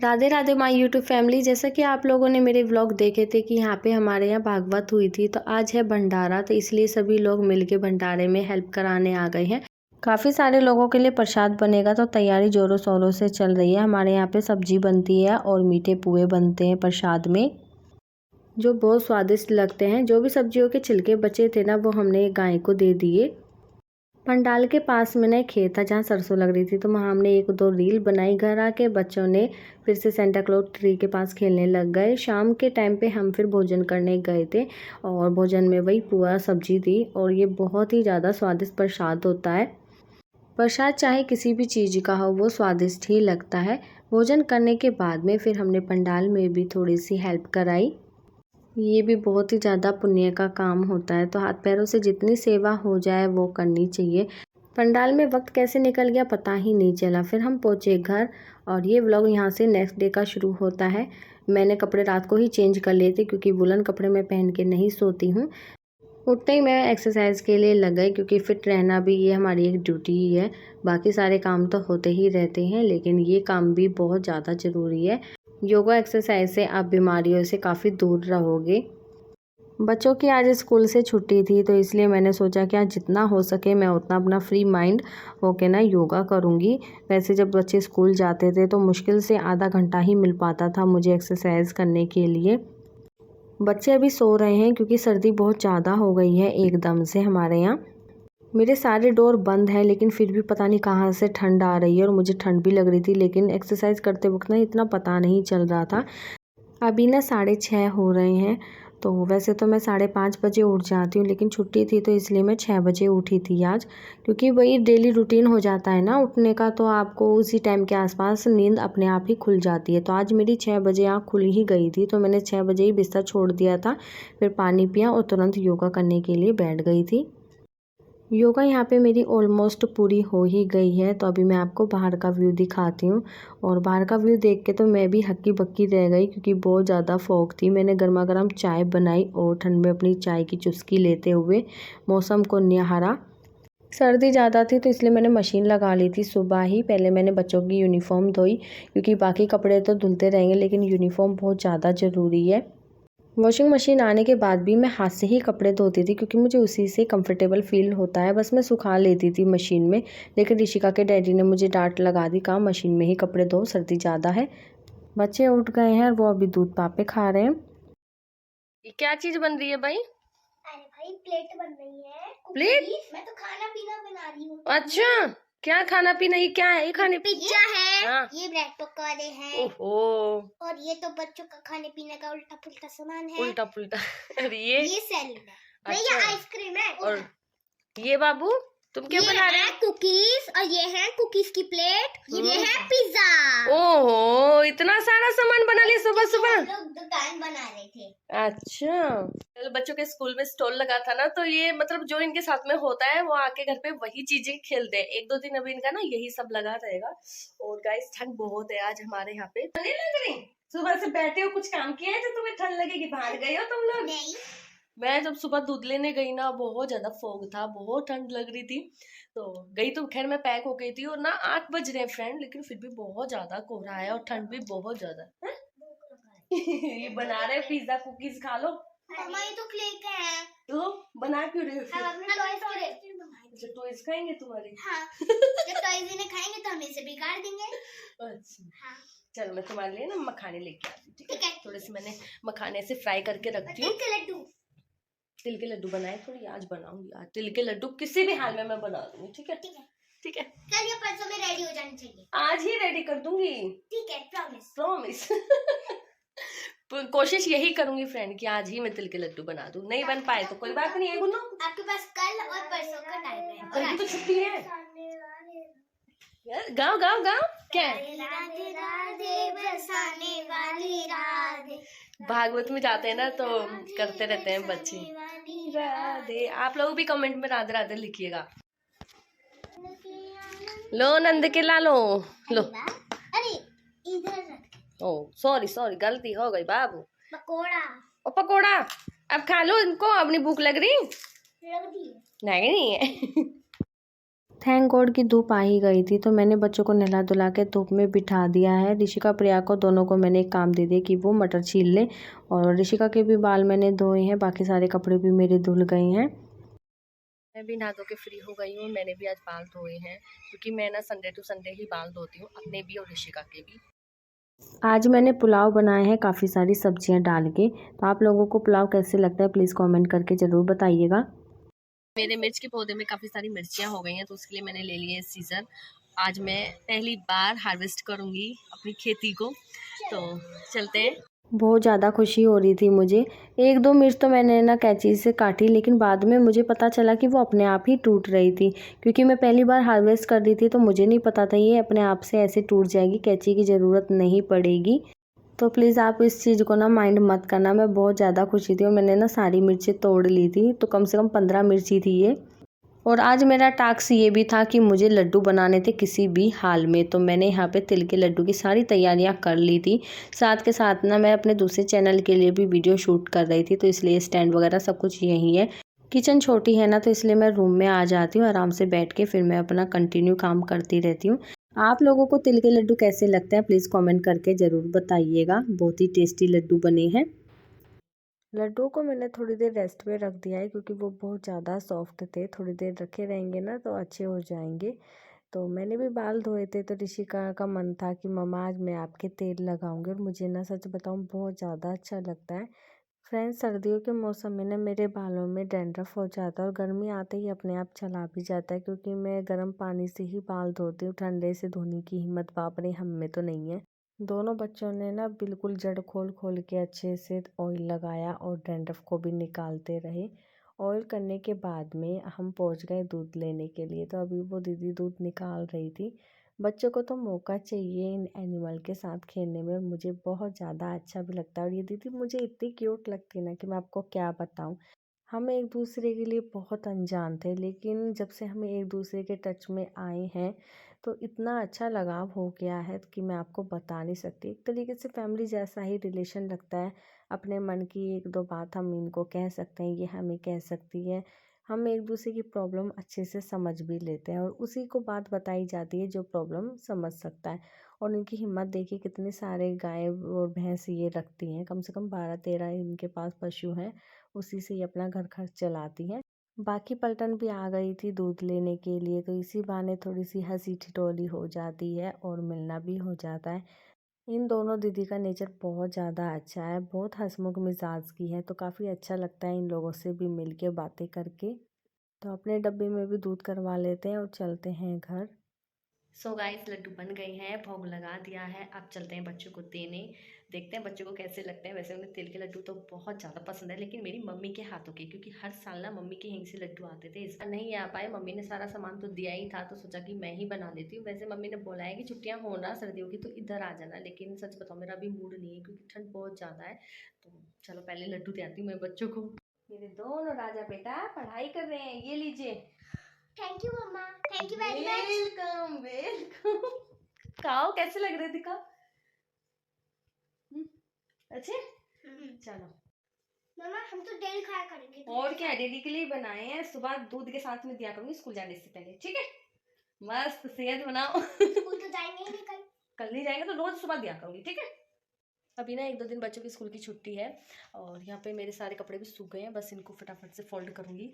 Radhe Radhe my YouTube family. जैसा कि आप लोगों ने मेरे व्लॉग देखे थे कि यहाँ पे हमारे यहाँ भागवत हुई थी, तो आज है भंडारा, तो इसलिए सभी लोग मिलके भंडारे में हेल्प कराने आ गए हैं। काफ़ी सारे लोगों के लिए प्रसाद बनेगा, तो तैयारी जोरों शोरों से चल रही है। हमारे यहाँ पे सब्जी बनती है और मीठे पुए बनते हैं प्रसाद में, जो बहुत स्वादिष्ट लगते हैं। जो भी सब्जियों के छिलके बचे थे ना, वो हमने गाय को दे दिए। पंडाल के पास में ना एक खेत था जहाँ सरसों लग रही थी, तो वहाँ हमने एक दो रील बनाई। घर आके बच्चों ने फिर से सेंटा क्लॉज ट्री के पास खेलने लग गए। शाम के टाइम पे हम फिर भोजन करने गए थे, और भोजन में वही पुआ सब्जी थी, और ये बहुत ही ज़्यादा स्वादिष्ट प्रसाद होता है। प्रसाद चाहे किसी भी चीज़ का हो, वो स्वादिष्ट ही लगता है। भोजन करने के बाद में फिर हमने पंडाल में भी थोड़ी सी हेल्प कराई। ये भी बहुत ही ज़्यादा पुण्य का काम होता है, तो हाथ पैरों से जितनी सेवा हो जाए वो करनी चाहिए। पंडाल में वक्त कैसे निकल गया पता ही नहीं चला। फिर हम पहुँचे घर, और ये व्लॉग यहाँ से नेक्स्ट डे का शुरू होता है। मैंने कपड़े रात को ही चेंज कर लिए थे, क्योंकि वुलन कपड़े मैं पहन के नहीं सोती हूँ। उठते ही मैं एक्सरसाइज के लिए लग गई, क्योंकि फिट रहना भी ये हमारी एक ड्यूटी ही है। बाकी सारे काम तो होते ही रहते हैं, लेकिन ये काम भी बहुत ज़्यादा ज़रूरी है। योगा एक्सरसाइज से आप बीमारियों से काफ़ी दूर रहोगे। बच्चों की आज स्कूल से छुट्टी थी, तो इसलिए मैंने सोचा कि आज जितना हो सके मैं उतना अपना फ्री माइंड होके ना योगा करूँगी। वैसे जब बच्चे स्कूल जाते थे तो मुश्किल से आधा घंटा ही मिल पाता था मुझे एक्सरसाइज करने के लिए। बच्चे अभी सो रहे हैं, क्योंकि सर्दी बहुत ज़्यादा हो गई है एकदम से हमारे यहाँ। मेरे सारे डोर बंद हैं, लेकिन फिर भी पता नहीं कहाँ से ठंड आ रही है, और मुझे ठंड भी लग रही थी, लेकिन एक्सरसाइज करते वक्त ना इतना पता नहीं चल रहा था। अभी ना 6:30 हो रहे हैं। तो वैसे तो मैं 5:30 बजे उठ जाती हूँ, लेकिन छुट्टी थी तो इसलिए मैं 6 बजे उठी थी आज, क्योंकि वही डेली रूटीन हो जाता है ना उठने का, तो आपको उसी टाइम के आसपास नींद अपने आप ही खुल जाती है। तो आज मेरी 6 बजे आँख खुल ही गई थी, तो मैंने 6 बजे ही बिस्तर छोड़ दिया था। फिर पानी पिया और तुरंत योगा करने के लिए बैठ गई थी। योगा यहाँ पे मेरी ऑलमोस्ट पूरी हो ही गई है, तो अभी मैं आपको बाहर का व्यू दिखाती हूँ। और बाहर का व्यू देख के तो मैं भी हक्की बक्की रह गई, क्योंकि बहुत ज़्यादा फॉग थी। मैंने गर्मा गर्म चाय बनाई और ठंड में अपनी चाय की चुस्की लेते हुए मौसम को निहारा। सर्दी ज़्यादा थी, तो इसलिए मैंने मशीन लगा ली थी सुबह ही। पहले मैंने बच्चों की यूनिफॉर्म धोई, क्योंकि बाकी कपड़े तो धुलते रहेंगे, लेकिन यूनिफॉर्म बहुत ज़्यादा ज़रूरी है। वॉशिंग मशीन आने के बाद भी मैं हाथ से ही कपड़े धोती थी, क्योंकि मुझे उसी से कंफर्टेबल फील होता है। बस मैं सुखा लेती थी मशीन में, लेकिन ऋषिका के डैडी ने मुझे डांट लगा दी, कहा मशीन में ही कपड़े धो, सर्दी ज़्यादा है। बच्चे उठ गए हैं और वो अभी दूध पापे खा रहे हैं। ये क्या चीज़ बन रही है भाई? अरे भाई प्लेट बन रही है। प्लेट? मैं तो खाना पीना बना रही हूँ। अच्छा, क्या खाना पीना? ये क्या है? ये खाने पिज्जा है। हाँ। ये ब्रेड पकौड़े हैं। ओहो, और ये तो बच्चों का खाने पीने का उल्टा पुल्टा सामान है। उल्टा पुल्टा। और ये सैलेड है। अच्छा। ये आइसक्रीम है। और ये बाबू तुम क्या बना रहे हो? कुकीज, और ये है कुकीज की प्लेट। ये है पिज्जा। ओहो, इतना सारा सामान बना लिया सुबह सुबह। हम लोग दुकान बना रहे थे। अच्छा, तो बच्चों के स्कूल में स्टॉल लगा था ना, तो ये मतलब जो इनके साथ में होता है वो आके घर पे वही चीजें खेलते हैं। 1-2 दिन अभी इनका ना यही सब लगा रहेगा। और गाइस ठंड बहुत है आज हमारे यहाँ पे। नहीं लग रही? सुबह से बैठे हो, कुछ काम किया है जो तुम्हें ठंड लगेगी? बाहर गए हो तुम लोग? नहीं। मैं जब सुबह दूध लेने गई ना, बहुत ज्यादा फॉग था, बहुत ठंड लग रही थी। तो गई तो खैर मैं पैक हो गई थी, और ना 8 बज रहे फ्रेंड, लेकिन फिर भी बहुत ज्यादा कोहरा है और ठंड भी बहुत ज्यादा है। ये बना रहे पिज्जा कुकीज, खा लो। हमारी तो क्ले का है। तो बना क्यों रहे हो फिर? अच्छा टॉयज खाएंगे तुम्हारे? हाँ। जब टॉयज इन्हें खाएंगे तो हम इसे बिगाड़ देंगे। अच्छा हाँ। चल, मैं तुम्हारे लिए ना मखाने लेके आती हूँ, ठीक है? थोड़े से मैंने मखाने से फ्राई करके रखती हूँ। तिल के लड्डू बनाए थोड़ी, आज बनाऊंगी। आज तिल के लड्डू किसी भी हाल में मैं बना दूंगी, ठीक है? ठीक है। कल या परसों में रेडी हो जानी चाहिए। आज ही रेडी कर दूंगी। ठीक है, प्रॉमिस। प्रॉमिस। कोशिश यही करूंगी फ्रेंड कि आज ही मैं तिल के लड्डू बना दूं। नहीं बन पाए तो कोई बात नहीं है गुन्नू। आपके पास कल और परसों का टाइम है। कल तो छुट्टी है। गाओ गाओ गाओ। क्या है? राधे राधे बरसाने वाली राधे। भागवत में जाते हैं ना, तो करते रहते हैं बच्चे राधे। आप लोग भी कमेंट में राधे राधे लिखिएगा। लो नंद के लालो लो। अरे इधर रख। ओ सॉरी सॉरी, गलती हो गई बाबू। पकोड़ा। और पकोड़ा अब खा लो इनको, अपनी भूख लग रही? लग दी। नहीं है। थैंक गॉड कि धूप आ ही गई थी, तो मैंने बच्चों को नहला धुला के धूप में बिठा दिया है। ऋषिका प्रिया को दोनों को मैंने एक काम दे दिया कि वो मटर छील लें, और ऋषिका के भी बाल मैंने धोए हैं, बाकी सारे कपड़े भी मेरे धुल गए हैं। मैं भी नहा धो के फ्री हो गई हूँ। मैंने भी आज बाल धोए हैं, क्योंकि मैं ना संडे टू संडे ही बाल धोती हूँ, अपने भी और ऋषिका के भी। आज मैंने पुलाव बनाए हैं काफ़ी सारी सब्जियां डाल के। तो आप लोगों को पुलाव कैसे लगता है प्लीज़ कमेंट करके ज़रूर बताइएगा। मेरे मिर्च के पौधे में काफ़ी सारी मिर्चियां हो गई हैं, तो उसके लिए मैंने ले लिए सीजर। आज मैं पहली बार हार्वेस्ट करूंगी अपनी खेती को, तो चलते हैं। बहुत ज़्यादा खुशी हो रही थी मुझे। एक दो मिर्च तो मैंने ना कैंची से काटी, लेकिन बाद में मुझे पता चला कि वो अपने आप ही टूट रही थी, क्योंकि मैं पहली बार हार्वेस्ट कर रही थी, तो मुझे नहीं पता था ये अपने आप से ऐसे टूट जाएगी, कैंची की ज़रूरत नहीं पड़ेगी। तो प्लीज़ आप इस चीज़ को ना माइंड मत करना। मैं बहुत ज़्यादा खुशी थी और मैंने ना सारी मिर्चें तोड़ ली थी, तो कम से कम 15 मिर्ची थी ये। और आज मेरा टास्क ये भी था कि मुझे लड्डू बनाने थे किसी भी हाल में, तो मैंने यहाँ पे तिल के लड्डू की सारी तैयारियां कर ली थी। साथ के साथ ना मैं अपने दूसरे चैनल के लिए भी वीडियो शूट कर रही थी, तो इसलिए स्टैंड वगैरह सब कुछ यहीं है। किचन छोटी है ना, तो इसलिए मैं रूम में आ जाती हूँ, आराम से बैठ के फिर मैं अपना कंटिन्यू काम करती रहती हूँ। आप लोगों को तिल के लड्डू कैसे लगते हैं प्लीज़ कमेंट करके ज़रूर बताइएगा। बहुत ही टेस्टी लड्डू बने हैं। लड्डुओं को मैंने थोड़ी देर रेस्ट पे रख दिया है, क्योंकि वो बहुत ज़्यादा सॉफ्ट थे। थोड़ी देर रखे रहेंगे ना तो अच्छे हो जाएंगे। तो मैंने भी बाल धोए थे, तो ऋषिका का मन था कि मम्मा आज मैं आपके तेल लगाऊंगी, और मुझे ना सच बताऊं बहुत ज़्यादा अच्छा लगता है। फ्रेंड्स, सर्दियों के मौसम में ना मेरे बालों में डैंड्रफ हो जाता है, और गर्मी आते ही अपने आप चला भी जाता है, क्योंकि मैं गर्म पानी से ही बाल धोती हूँ। ठंडे से धोने की हिम्मत बाप रे हम में तो नहीं है। दोनों बच्चों ने ना बिल्कुल जड़ खोल खोल के अच्छे से ऑयल लगाया और डैंड्रफ को भी निकालते रहे। ऑयल करने के बाद में हम पहुंच गए दूध लेने के लिए, तो अभी वो दीदी दूध निकाल रही थी। बच्चों को तो मौका चाहिए इन एनिमल के साथ खेलने में, मुझे बहुत ज़्यादा अच्छा भी लगता है। और ये दीदी मुझे इतनी क्यूट लगती है ना कि मैं आपको क्या बताऊँ। हम एक दूसरे के लिए बहुत अनजान थे, लेकिन जब से हम एक दूसरे के टच में आए हैं तो इतना अच्छा लगाव हो गया है कि मैं आपको बता नहीं सकती। एक तरीके से फैमिली जैसा ही रिलेशन लगता है। अपने मन की एक दो बात हम इनको कह सकते हैं, ये हमें कह सकती है। हम एक दूसरे की प्रॉब्लम अच्छे से समझ भी लेते हैं, और उसी को बात बताई जाती है जो प्रॉब्लम समझ सकता है। और इनकी हिम्मत देखिए, कितने सारे गाय और भैंस ये रखती हैं, कम से कम 12-13 इनके पास पशु हैं। उसी से ही अपना घर खर्च चलाती हैं। बाकी पलटन भी आ गई थी दूध लेने के लिए, तो इसी बहाने थोड़ी सी हंसी ठिठोली हो जाती है और मिलना भी हो जाता है। इन दोनों दीदी का नेचर बहुत ज़्यादा अच्छा है, बहुत हंसमुख मिजाज की है, तो काफ़ी अच्छा लगता है इन लोगों से भी मिल के बातें करके। तो अपने डब्बे में भी दूध करवा लेते हैं और चलते हैं घर। सो गाइस, लड्डू बन गए हैं, भोग लगा दिया है। अब चलते हैं बच्चों को देने, देखते हैं बच्चों को कैसे लगते हैं। वैसे उन्हें तिल के लड्डू तो बहुत ज़्यादा पसंद है, लेकिन मेरी मम्मी के हाथों के, क्योंकि हर साल ना मम्मी के यहीं से लड्डू आते थे। इस बार नहीं आ पाए, मम्मी ने सारा सामान तो दिया ही था, तो सोचा कि मैं ही बना लेती हूँ। वैसे मम्मी ने बोला है कि छुट्टियाँ हो ना सर्दियों की तो इधर आ जाना, लेकिन सच बताओ मेरा अभी मूड नहीं है, क्योंकि ठंड बहुत ज़्यादा है। तो चलो पहले लड्डू दे आती हूँ मैं बच्चों को। मेरे दोनों राजा बेटा पढ़ाई कर रहे हैं, ये लीजिए। थैंक यू मम्मा, thank you very much. Welcome welcome. खाओ, कैसे लग रहे थे खाओ। अच्छे। चलो मम्मा हम तो डेली खाया करेंगे। और क्या, डेली के लिए बनाए हैं, सुबह दूध के साथ में दिया करूंगी स्कूल जाने से पहले, ठीक है। मस्त सेहत बनाओ। स्कूल तो जाएंगे ही नहीं कल। कल नहीं जाएंगे तो रोज सुबह दिया करूंगी, ठीक है। अभी ना एक दो दिन बच्चों की स्कूल की छुट्टी है, और यहाँ पे मेरे सारे कपड़े भी सूख गए हैं, बस इनको फटाफट से फोल्ड करूंगी।